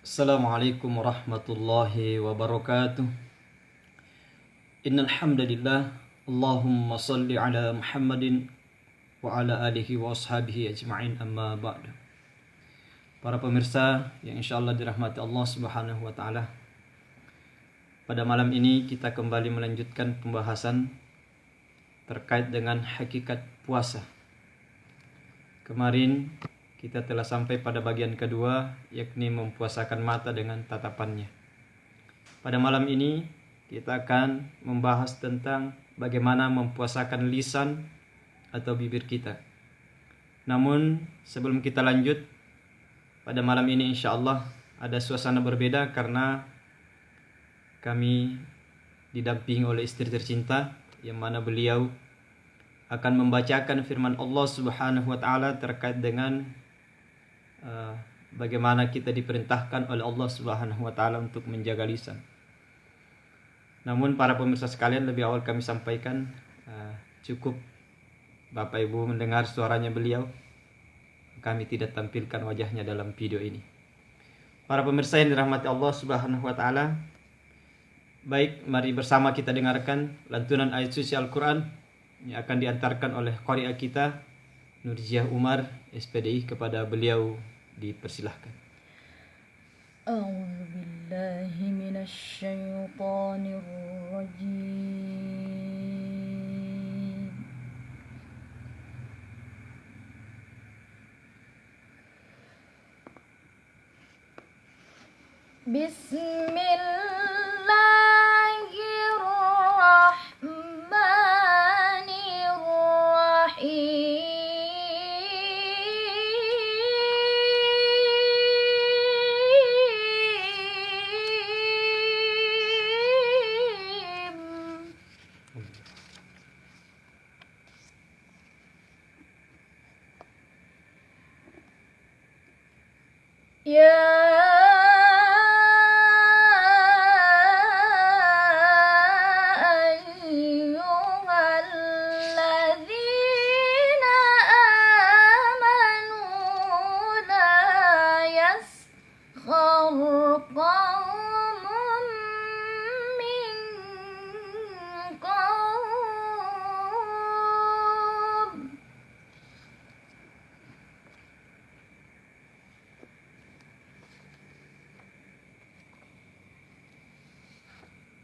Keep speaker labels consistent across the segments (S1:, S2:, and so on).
S1: Assalamualaikum warahmatullahi wabarakatuh. Innal hamdalillah, Allahumma shalli ala Muhammadin wa ala alihi wa ashabihi ajma'in, amma ba'du. Para pemirsa yang insyaallah dirahmati Allah Subhanahu wa taala. Pada malam ini kita kembali melanjutkan pembahasan terkait dengan hakikat puasa. Kemarin kita telah sampai pada bagian kedua, yakni mempuasakan mata dengan tatapannya. Pada malam ini kita akan membahas tentang bagaimana mempuasakan lisan atau bibir kita. Namun sebelum kita lanjut, pada malam ini insya Allah ada suasana berbeda karena kami didampingi oleh istri tercinta, yang mana beliau akan membacakan firman Allah Subhanahu wa taala terkait dengan bagaimana kita diperintahkan oleh Allah Subhanahu wa taala untuk menjaga lisan. Namun para pemirsa sekalian, lebih awal kami sampaikan cukup Bapak Ibu mendengar suaranya beliau. Kami tidak tampilkan wajahnya dalam video ini. Para pemirsa yang dirahmati Allah Subhanahu wa taala, baik, mari bersama kita dengarkan lantunan ayat suci Al-Qur'an yang akan diantarkan oleh qari'ah kita Nurjiah Umar SPDI. Kepada beliau dipersilahkan.
S2: أعوذ بالله من الشيطان الرجيم بسم الله الرحمن الرحيم يا أيها الذين آمنوا لا يسخر قوم من قوم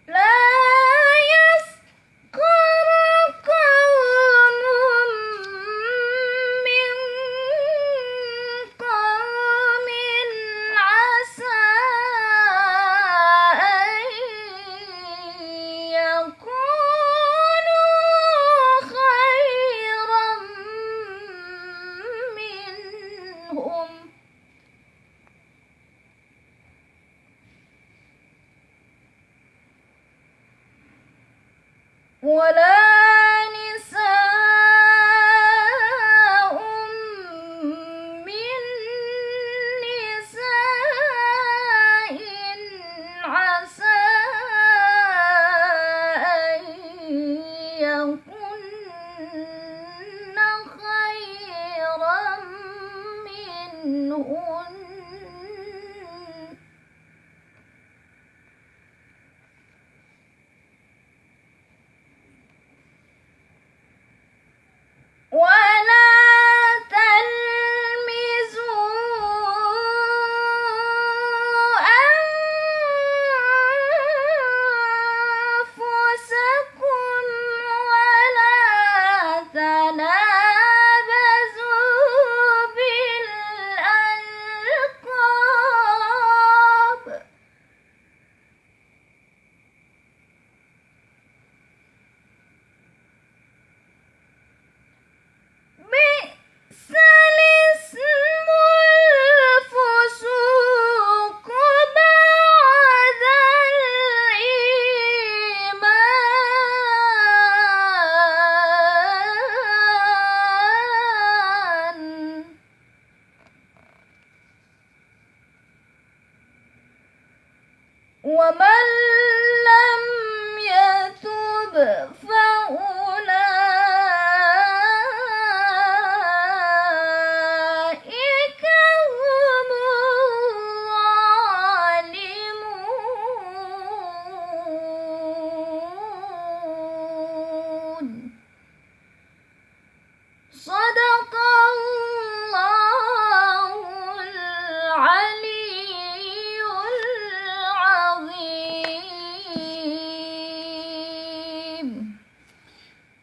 S2: لا يسخر قوم من قوم عسى أن يكونوا خيرا منهم ولا نساء من نساء عسى أن يكن خيرا منهن ولا تلمزوا أنفسكم ولا تنابزوا بالألقاب بئس الاسم الفسوق بعد الإيمان ومن لم يتب فأولئك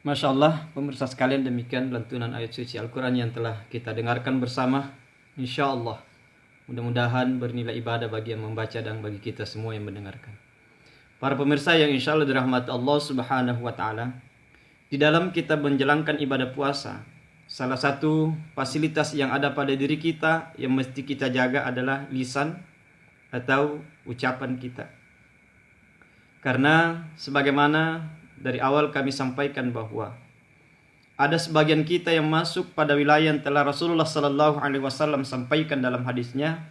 S1: Masya Allah, pemirsa sekalian, demikian lantunan ayat suci Al-Quran yang telah kita dengarkan bersama. Insya Allah, mudah-mudahan bernilai ibadah bagi yang membaca dan bagi kita semua yang mendengarkan. Para pemirsa yang insya Allah dirahmati Allah Subhanahu wa Ta'ala, di dalam kita menjalankan ibadah puasa, salah satu fasilitas yang ada pada diri kita yang mesti kita jaga adalah lisan atau ucapan kita. Karena sebagaimana dari awal kami sampaikan bahwa ada sebagian kita yang masuk pada wilayah yang telah Rasulullah Sallallahu Alaihi Wasallam sampaikan dalam hadisnya.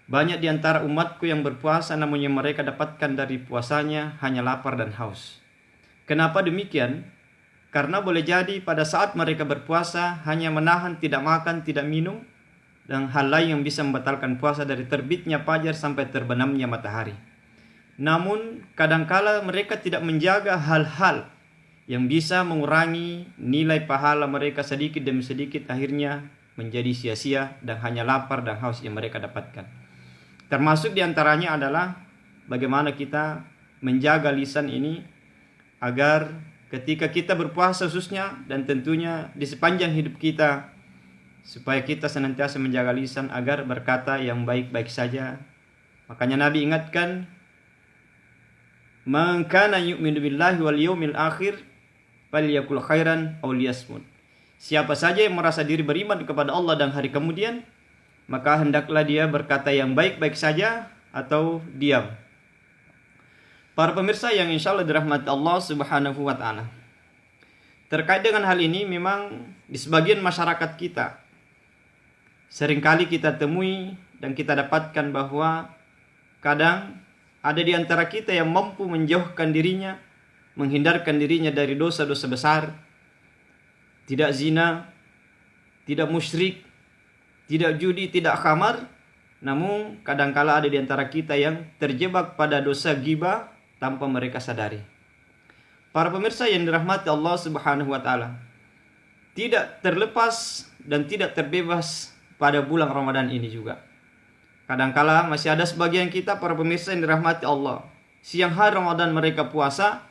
S1: Banyak di antara umatku yang berpuasa, namun yang mereka dapatkan dari puasanya hanya lapar dan haus. Kenapa demikian? Karena boleh jadi pada saat mereka berpuasa hanya menahan tidak makan, tidak minum, dan hal lain yang bisa membatalkan puasa dari terbitnya fajar sampai terbenamnya matahari. Namun kadangkala mereka tidak menjaga hal-hal yang bisa mengurangi nilai pahala mereka sedikit demi sedikit, akhirnya menjadi sia-sia dan hanya lapar dan haus yang mereka dapatkan. Termasuk diantaranya adalah bagaimana kita menjaga lisan ini agar ketika kita berpuasa khususnya, dan tentunya di sepanjang hidup kita, supaya kita senantiasa menjaga lisan agar berkata yang baik-baik saja. Makanya Nabi ingatkan, "Man kana yu'minu billahi wal yawmil akhir falyakul khairan aw liyasmut." Siapa saja yang merasa diri beriman kepada Allah dan hari kemudian, maka hendaklah dia berkata yang baik-baik saja atau diam. Para pemirsa yang insya Allah dirahmati Allah Subhanahu wa Ta'ala, terkait dengan hal ini memang di sebagian masyarakat kita seringkali kita temui dan kita dapatkan bahwa kadang ada di antara kita yang mampu menjauhkan dirinya, menghindarkan dirinya dari dosa-dosa besar, tidak zina, tidak musyrik, tidak judi, tidak khamar. Namun kadangkala ada di antara kita yang terjebak pada dosa ghibah tanpa mereka sadari. Para pemirsa yang dirahmati Allah Subhanahu wa Ta'ala, tidak terlepas dan tidak terbebas pada bulan Ramadan ini juga. Kadangkala masih ada sebagian kita para pemirsa yang dirahmati Allah, siang hari Ramadan mereka puasa,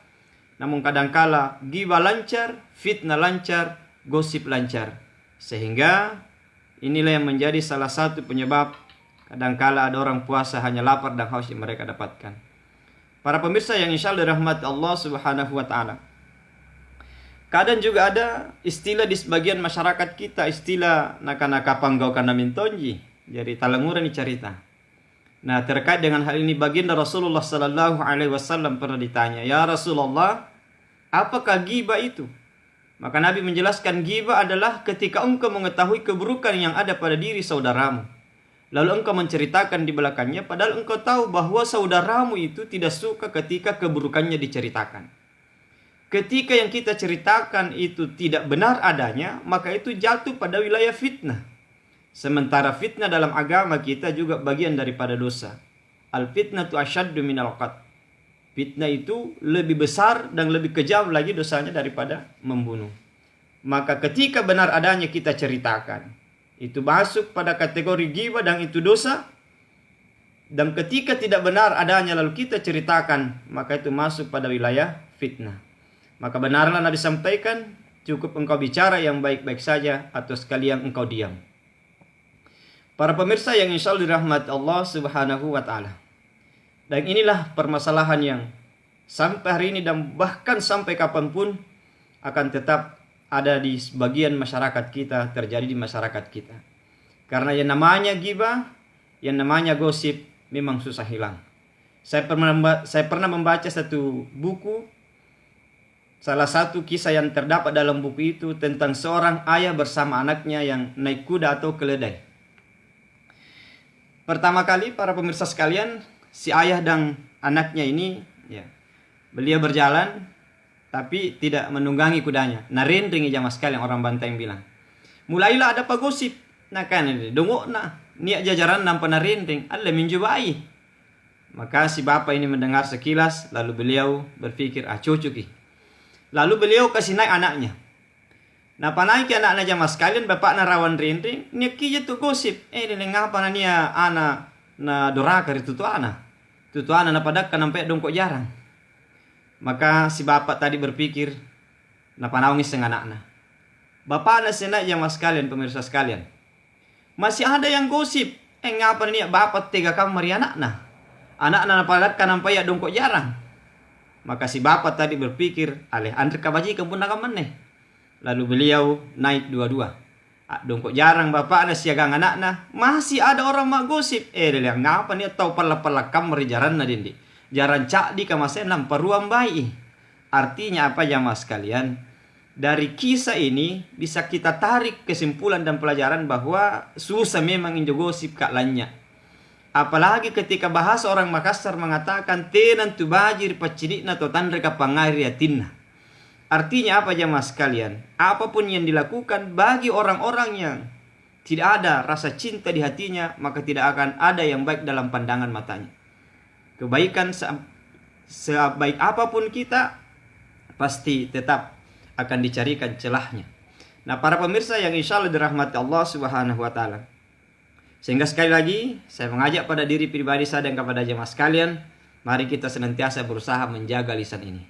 S1: namun kadangkala ghibah lancar, fitnah lancar, gosip lancar. Sehingga inilah yang menjadi salah satu penyebab kadangkala ada orang puasa hanya lapar dan haus yang mereka dapatkan. Para pemirsa yang insya Allah dirahmati Allah Subhanahu wa Ta'ala, kadang juga ada istilah di sebagian masyarakat kita, istilah naka-naka panggau kana mintonji. Jadi talenguran cerita. Nah, terkait dengan hal ini baginda Rasulullah Sallallahu Alaihi Wasallam pernah ditanya, "Ya Rasulullah, apakah ghibah itu?" Maka Nabi menjelaskan, ghibah adalah ketika engkau mengetahui keburukan yang ada pada diri saudaramu, lalu engkau menceritakan di belakangnya, padahal engkau tahu bahwa saudaramu itu tidak suka ketika keburukannya diceritakan. Ketika yang kita ceritakan itu tidak benar adanya, maka itu jatuh pada wilayah fitnah. Sementara fitnah dalam agama kita juga bagian daripada dosa. Al-fitnatu asyaddu minal qatl. Fitnah itu lebih besar dan lebih kejam lagi dosanya daripada membunuh. Maka ketika benar adanya kita ceritakan, itu masuk pada kategori ghibah dan itu dosa. Dan ketika tidak benar adanya lalu kita ceritakan, maka itu masuk pada wilayah fitnah. Maka benarlah Nabi sampaikan, cukup engkau bicara yang baik-baik saja atau sekalian engkau diam. Para pemirsa yang insya Allah dirahmati Allah Subhanahu wa Ta'ala, dan inilah permasalahan yang sampai hari ini dan bahkan sampai kapanpun akan tetap ada di sebagian masyarakat kita, terjadi di masyarakat kita. Karena yang namanya ghibah, yang namanya gosip memang susah hilang. Saya pernah membaca satu buku, salah satu kisah yang terdapat dalam buku itu tentang seorang ayah bersama anaknya yang naik kuda atau keledai. Pertama kali para pemirsa sekalian, si ayah dan anaknya ini, beliau berjalan tapi tidak menunggangi kudanya. Narindring jamaah sekalian, orang Bantai yang bilang. Mulailah ada pagosip. Nah kan ini, dongok na, niat jajaran nampak narindring, Allah menjubai. Maka si bapak ini mendengar sekilas, lalu beliau berpikir, cocok. Lalu beliau kasih naik anaknya. Nah panai ke anak jamaah sekalian, bapak na rawan rindring, ni kija tu gosip. Ini ngapa na niya ana na doraka itu tu ana. Tu ana na padak kan sampai dongkok jarang. Maka si bapak tadi berpikir, na panawngis ng anak na. Bapak na sina yang mas kalian, pemirsa sekalian. Masih ada yang gosip. Ngapa niya bapak tega kamar anak na. Anak na napalat ka ng paya dong kok jarang. Maka si bapak tadi berpikir, aleh andre kabaji kebun na kaman nih. Lalu beliau naik dua-dua. Dong kok jarang bapak na siagang anak na. Masih ada orang mak gosip. Dia ngapa niya tau pala-pala kamar jaran na dindi. Jaran cak di kamasen lamparuang bayi. Artinya apa ya mas kalian? Dari kisah ini bisa kita tarik kesimpulan dan pelajaran bahwa susah memang injo gosip kak lanya. Apalagi ketika bahasa orang Makassar mengatakan tenan tu bajir pacidikna to tandre ka pangariatinna. Artinya apa ya mas kalian? Apapun yang dilakukan bagi orang-orang yang tidak ada rasa cinta di hatinya, maka tidak akan ada yang baik dalam pandangan matanya. Kebaikan sebaik apapun kita pasti tetap akan dicarikan celahnya. Nah, para pemirsa yang insya Allah dirahmati Allah Subhanahu wa Ta'ala. Sehingga sekali lagi saya mengajak pada diri pribadi saya dan kepada jemaah sekalian, mari kita senantiasa berusaha menjaga lisan ini.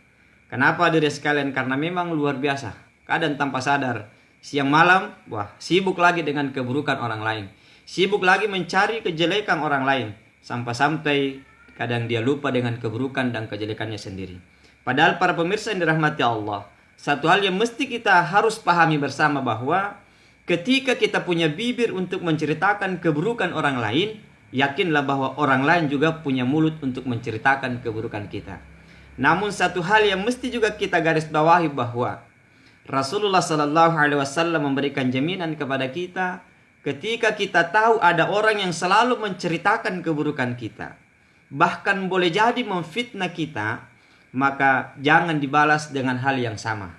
S1: Kenapa diri sekalian? Karena memang luar biasa. Kadang tanpa sadar, siang malam, sibuk lagi dengan keburukan orang lain. Sibuk lagi mencari kejelekan orang lain. Sampai-sampai kadang dia lupa dengan keburukan dan kejelekannya sendiri. Padahal para pemirsa yang dirahmati Allah, satu hal yang mesti kita harus pahami bersama bahwa ketika kita punya bibir untuk menceritakan keburukan orang lain, yakinlah bahwa orang lain juga punya mulut untuk menceritakan keburukan kita. Namun satu hal yang mesti juga kita garis bawahi bahwa Rasulullah Sallallahu Alaihi Wasallam memberikan jaminan kepada kita ketika kita tahu ada orang yang selalu menceritakan keburukan kita, bahkan boleh jadi memfitnah kita, maka jangan dibalas dengan hal yang sama.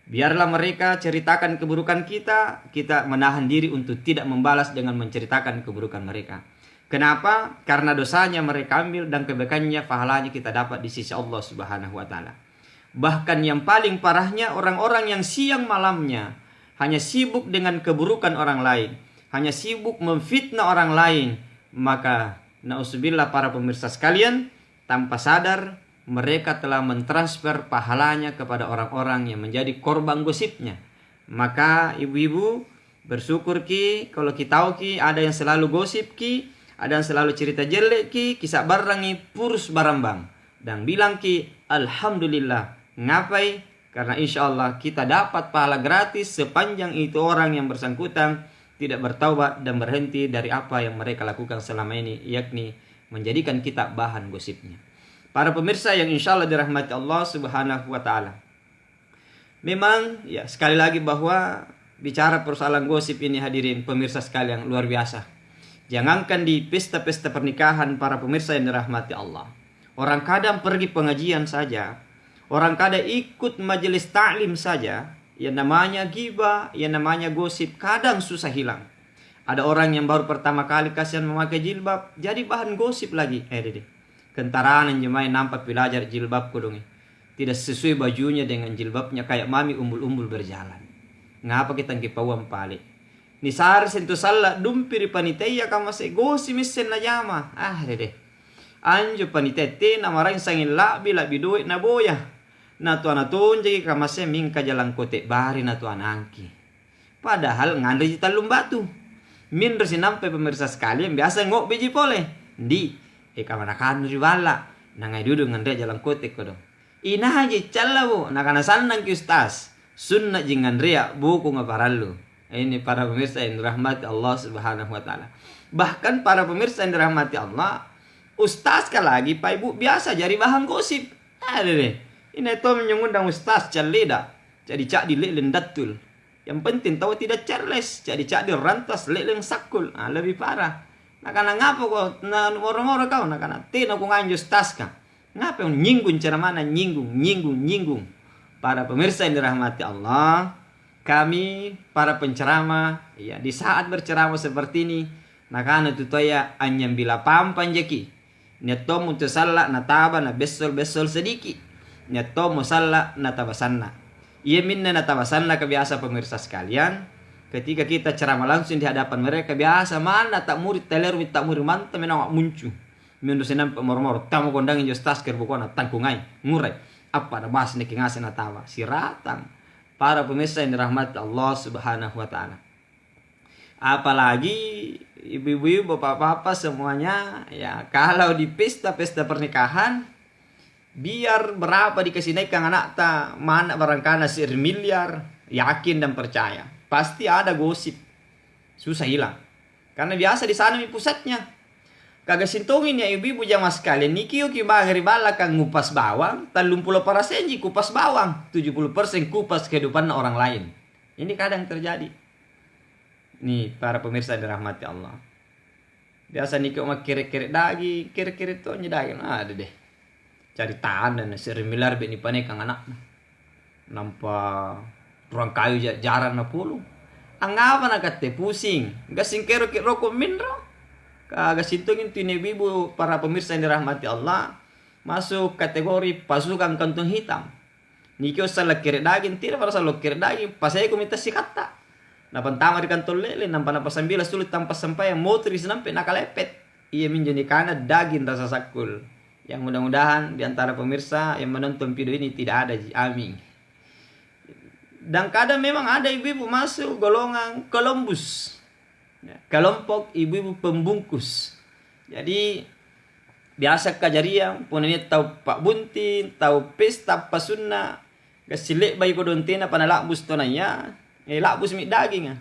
S1: Biarlah mereka ceritakan keburukan kita, kita menahan diri untuk tidak membalas dengan menceritakan keburukan mereka. Kenapa? Karena dosanya mereka ambil dan kebaikannya, pahalanya kita dapat di sisi Allah Subhanahu wa Ta'ala. Bahkan yang paling parahnya orang-orang yang siang malamnya hanya sibuk dengan keburukan orang lain, hanya sibuk memfitnah orang lain, maka na'udzubillah para pemirsa sekalian, tanpa sadar mereka telah mentransfer pahalanya kepada orang-orang yang menjadi korban gosipnya. Maka ibu-ibu bersyukur ki kalau kita tahu ki ada yang selalu gosip ki, ada yang selalu cerita jelek ki, kisah barangi purus barambang, dan bilang ki alhamdulillah. Ngapai? Karena insya Allah kita dapat pahala gratis sepanjang itu orang yang bersangkutan tidak bertaubat dan berhenti dari apa yang mereka lakukan selama ini, yakni menjadikan kita bahan gosipnya. Para pemirsa yang insya Allah dirahmati Allah Subhanahu wa Ta'ala. Memang ya sekali lagi bahwa bicara persoalan gosip ini hadirin pemirsa sekalian luar biasa. Jangankan di pesta-pesta pernikahan para pemirsa yang dirahmati Allah. Orang kadang pergi pengajian saja, orang kadang ikut majelis ta'lim saja, yang namanya ghibah, yang namanya gosip kadang susah hilang. Ada orang yang baru pertama kali kasihan memakai jilbab, jadi bahan gosip lagi. Kentaraan yang jemaah nampak belajar jilbab kodong. Tidak sesuai bajunya dengan jilbabnya, kayak mami umbul-umbul berjalan. Ngapa kita ngipawam pali? Nisar sentu salah dumpiri panitia kamase gosi misen na jama. Anjo panitia na maring sangin labi duit na boya. Na tuan jadi kamase mingka jalan kote bari na tuan angki. Padahal ngandri talum batu. Min resi nampai pemirsa sekalian biasa ngok biji pole. Kamanakan riwala nangai duduk ngandre jalan kote kodo. Ina haji calawo nakana sanang ki ustaz. Sunna jingan ria buku ngaparallu. Ini para pemirsa yang dirahmati Allah Subhanahu wa Ta'ala. Bahkan para pemirsa yang dirahmati Allah, ustaz lagi Pak Ibu biasa jadi bahan gosip. Ini to menyengundang ustaz calida. Jadi cak di lelen datul. Yang penting tahu tidak careless, jadi cak di rantas lelen sakul. Lebih parah. Nakana ngapo ko na orang-orang kau nakana tino ko nganjo ustaz ka. Ngapa yang nyinggung cara mana nyinggung. Para pemirsa yang dirahmati Allah, kami para penceramah ya di saat berceramah seperti ini nakana tutoya anyam bila pampan jeki. Neto mutusalla nataba na besol sedikit. Neto musalla natabasanna. Iya minna natabasanna kebiasa pemirsa sekalian. Ketika kita ceramah langsung di hadapan mereka biasa mana tak murid teler tak murid mantap menawak muncul. Mindu senam pemormor tamu kondangin justas kerbukona tangkungai ngurai apa ada bahas neki ngase natawa siratang Para pemirsa yang dirahmati Allah Subhanahu wa taala. Apalagi ibu-ibu, bapak-bapak semuanya, ya kalau di pesta-pesta pernikahan, biar berapa dikasih naikkan anak ta, mana barangkali 1 miliar, yakin dan percaya. Pasti ada gosip. Susah hilang. Karena biasa di sana pusatnya. Kagak sintongin ya ibu-ibu jamaah sekalian. Niki ki bagari bala kang ngupas bawang, 30% kupas bawang, 70% kupas kehidupan orang lain. Ini kadang terjadi. Nih para pemirsa dirahmati Allah. Biasa niki mah kiri-kiri daging, kiri-kiri tuh daging ada deh. Cari tahan dan 1 miliar bini pane kang anak. Nampak ruang kayu jaran na puluh. Angapa na kate pusing. Gasing kero rokok minro. Kagak sintungin tini ibu para pemirsa yang dirahmati Allah masuk kategori pasukan kantong hitam. Niki salah kiri daging tidak pada salah kiri daging pas saya komite si kata. Napan tama di kantong lele nampan apa sambil sulit tanpa sampai yang motor sampai nakalepet. Ia menjadi karena daging rasa sakul. Yang mudah-mudahan di antara pemirsa yang menonton video ini tidak ada. Amin. Dan kadang memang ada ibu-ibu masuk golongan Columbus. Ya, kelompok ibu-ibu pembungkus. Jadi biasa kajarian punanya tahu Pak Buntin, tahu pesta pasunna, kesilek bayi kodontina pana lakbus tonanya, lakbus mi daging.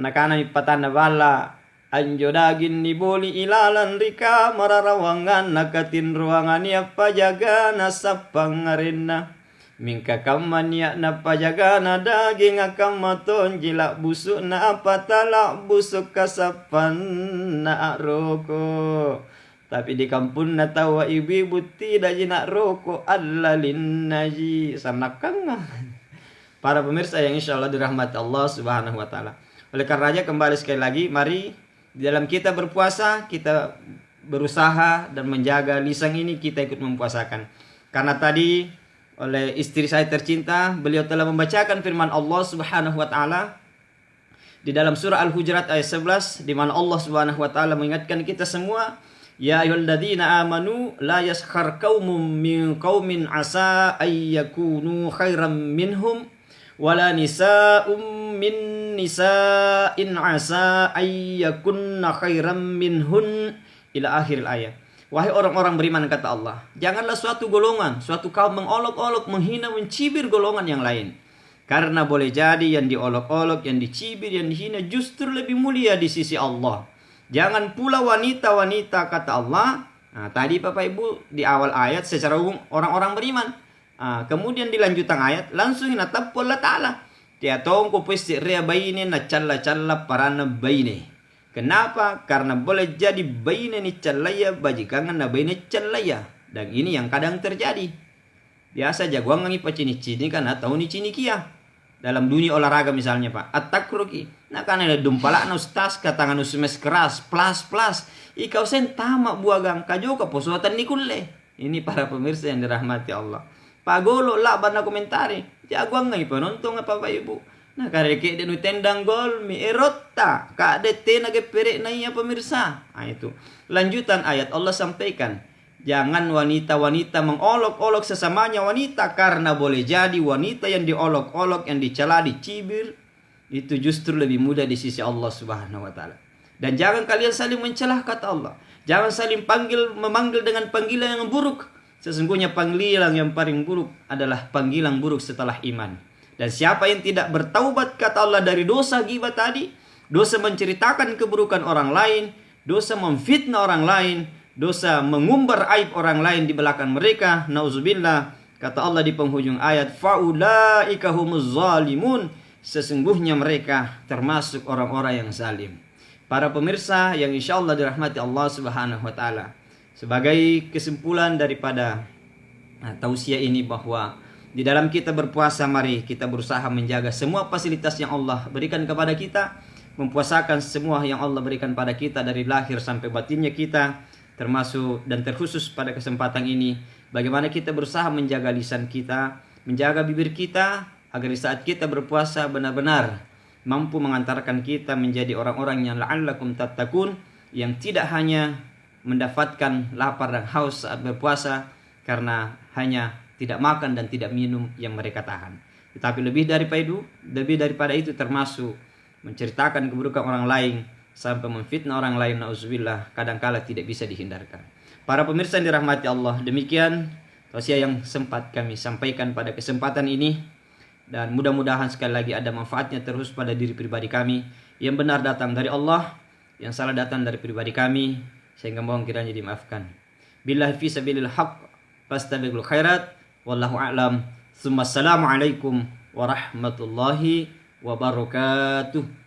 S1: Nakana mi patana bala anjo daging ni boli ilalan rika mararawangan nakatin ruangan ya pajaga nasapang arena. Mingka kamanya na pajaga na daging akam maton jilak busuk na apatala busuk kasapan na roko. Tapi di kampung na tawa ibu-ibu tidak jinak roko alalin naji sanakang. Para pemirsa yang insya Allah dirahmati Allah Subhanahu wa taala. Oleh karenanya kembali sekali lagi mari di dalam kita berpuasa kita berusaha dan menjaga lisan ini kita ikut mempuasakan. Karena tadi oleh istri saya tercinta, beliau telah membacakan firman Allah Subhanahu wa taala di dalam surah Al-Hujurat ayat 11 di mana Allah Subhanahu wa taala mengingatkan kita semua, ya ayyuhalladzina amanu la yaskhar qaumun min qaumin asa ay yakunu khairam minhum wala nisa'um min nisa'in asa ay yakunna khairam minhun ila akhir ayat. Wahai orang-orang beriman kata Allah, janganlah suatu golongan, suatu kaum mengolok-olok, menghina, mencibir golongan yang lain. Karena boleh jadi yang diolok-olok, yang dicibir, yang dihina justru lebih mulia di sisi Allah. Jangan pula wanita-wanita kata Allah. Nah, tadi Bapak Ibu di awal ayat secara umum orang-orang beriman. Kemudian di lanjutan ayat langsung natap Allah Ta'ala. Tiatong ko pwes rea bayine na calla-calla parana bayine. Kenapa? Karena boleh jadi baina ni calaya bajikangan na baina calaya. Dan ini yang kadang terjadi. Biasa jagoan ngi pacini-cini kan atau ni cinikia. Dalam dunia olahraga misalnya Pak. Atakruki. Nah kan ada dumpala na ustas katangan usumes keras. Plus. Ikau sen tamak buagang. Kajo ka posuatan ni kulle. Ini para pemirsa yang dirahmati Allah. Pagolo laban na komentari. Jagoan ngi penonton apa Bapak Ibu. Nah kareke de nu tendang gol mi erotta ka de te nagepere na iya pemirsa. Nah itu. Lanjutan ayat Allah sampaikan, jangan wanita-wanita mengolok-olok sesamanya wanita karena boleh jadi wanita yang diolok-olok, yang dicela, dicibir itu justru lebih mudah di sisi Allah Subhanahu wa taala. Dan jangan kalian saling mencela kata Allah. Jangan saling memanggil dengan panggilan yang buruk. Sesungguhnya panggilan yang paling buruk adalah panggilan buruk setelah iman. Dan siapa yang tidak bertaubat kata Allah dari dosa gibah tadi, dosa menceritakan keburukan orang lain, dosa memfitnah orang lain, dosa mengumbar aib orang lain di belakang mereka, nauzubillah, kata Allah di penghujung ayat, faulaika humuz zalimun, sesungguhnya mereka termasuk orang-orang yang zalim. Para pemirsa yang insyaallah dirahmati Allah Subhanahu wa taala. Sebagai kesimpulan daripada tausiah ini bahwa di dalam kita berpuasa, mari kita berusaha menjaga semua fasilitas yang Allah berikan kepada kita, mempuasakan semua yang Allah berikan pada kita dari lahir sampai batinnya kita, termasuk dan terkhusus pada kesempatan ini, bagaimana kita berusaha menjaga lisan kita, menjaga bibir kita, agar di saat kita berpuasa benar-benar mampu mengantarkan kita menjadi orang-orang yang la'allakum tattaqun, yang tidak hanya mendapatkan lapar dan haus saat berpuasa karena hanya tidak makan dan tidak minum yang mereka tahan. Tetapi lebih daripada itu termasuk menceritakan keburukan orang lain sampai memfitnah orang lain, nauzubillah, kadangkala tidak bisa dihindarkan. Para pemirsa yang dirahmati Allah, demikian tausiah yang sempat kami sampaikan pada kesempatan ini, dan mudah-mudahan sekali lagi ada manfaatnya terus pada diri pribadi kami. Yang benar datang dari Allah, yang salah datang dari pribadi kami, sehingga mohon kiranya dimaafkan. Billahi fi sabilil haqq fastabiqul khairat, wallahu a'lam. Assalamualaikum warahmatullahi wabarakatuh.